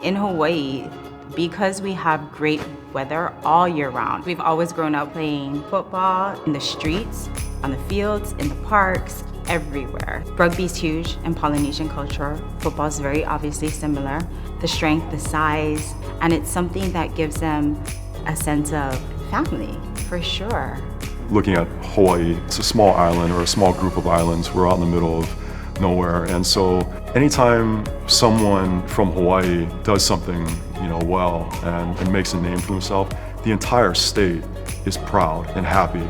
In Hawaii, because we have great weather all year round, we've always grown up playing football in the streets, on the fields, in the parks, everywhere. Rugby's huge in Polynesian culture. Football's very obviously similar. The strength, the size, and it's something that gives them a sense of family, for sure. Looking at Hawaii, it's a small island or a small group of islands. We're out in the middle of nowhere. And so anytime someone from Hawaii does something, well and makes a name for himself, the entire state is proud and happy.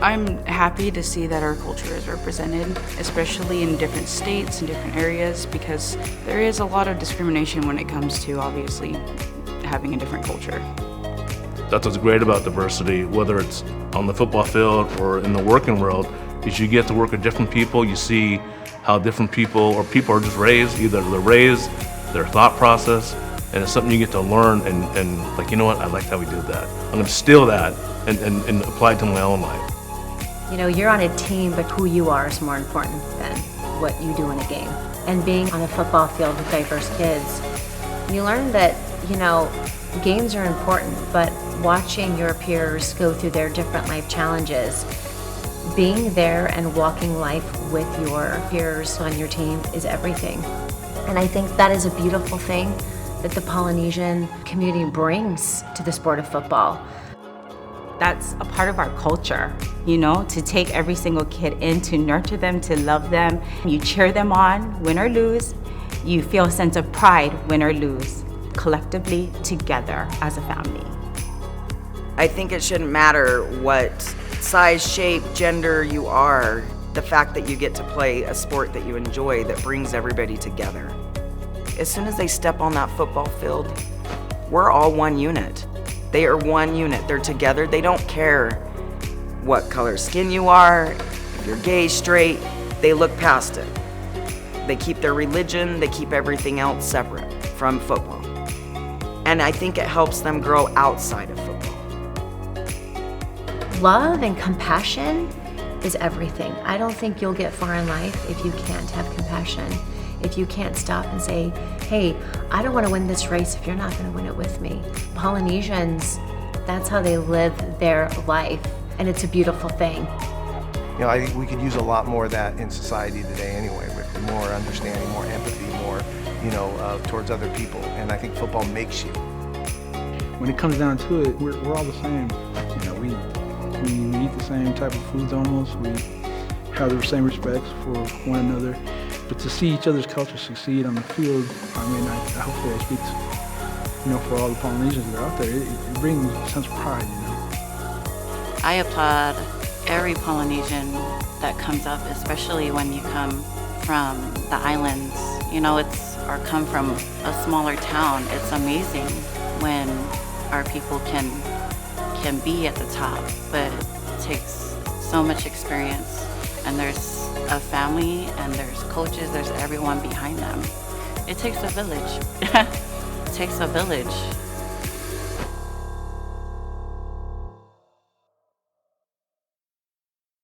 I'm happy to see that our culture is represented, especially in different states and different areas, because there is a lot of discrimination when it comes to obviously having a different culture. That's what's great about diversity, whether it's on the football field or in the working world, is you get to work with different people. You see how different people are just raised, either they're raised, their thought process, and it's something you get to learn and like, you know what, I liked how we did that. I'm gonna steal that and apply it to my own life. You're on a team, but who you are is more important than what you do in a game. And being on a football field with diverse kids, you learn that, games are important, but watching your peers go through their different life challenges, being there and walking life with your peers on your team is everything. And I think that is a beautiful thing that the Polynesian community brings to the sport of football. That's a part of our culture, to take every single kid in, to nurture them, to love them. You cheer them on, win or lose. You feel a sense of pride, win or lose, collectively, together, as a family. I think it shouldn't matter what size, shape, gender you are. The fact that you get to play a sport that you enjoy that brings everybody together. As soon as they step on that football field, we're all one unit. They are one unit. They're together. They don't care what color skin you are, if you're gay, straight. They look past it. They keep their religion. They keep everything else separate from football. And I think it helps them grow outside of football. Love and compassion is everything. I don't think you'll get far in life if you can't have compassion. If you can't stop and say, hey, I don't want to win this race if you're not going to win it with me. Polynesians, that's how they live their life, and it's a beautiful thing. I think we could use a lot more of that in society today anyway, with more understanding, more empathy, more, towards other people. And I think football makes you. When it comes down to it, we're all the same. We eat the same type of foods almost. We have the same respects for one another. But to see each other's culture succeed on the field, I hopefully I speak, for all the Polynesians that are out there, it brings a sense of pride, I applaud every Polynesian that comes up, especially when you come from the islands. Or come from a smaller town. It's amazing when our people can be at the top, but it takes so much experience, and there's a family and there's coaches, there's everyone behind them. It takes a village. It takes a village.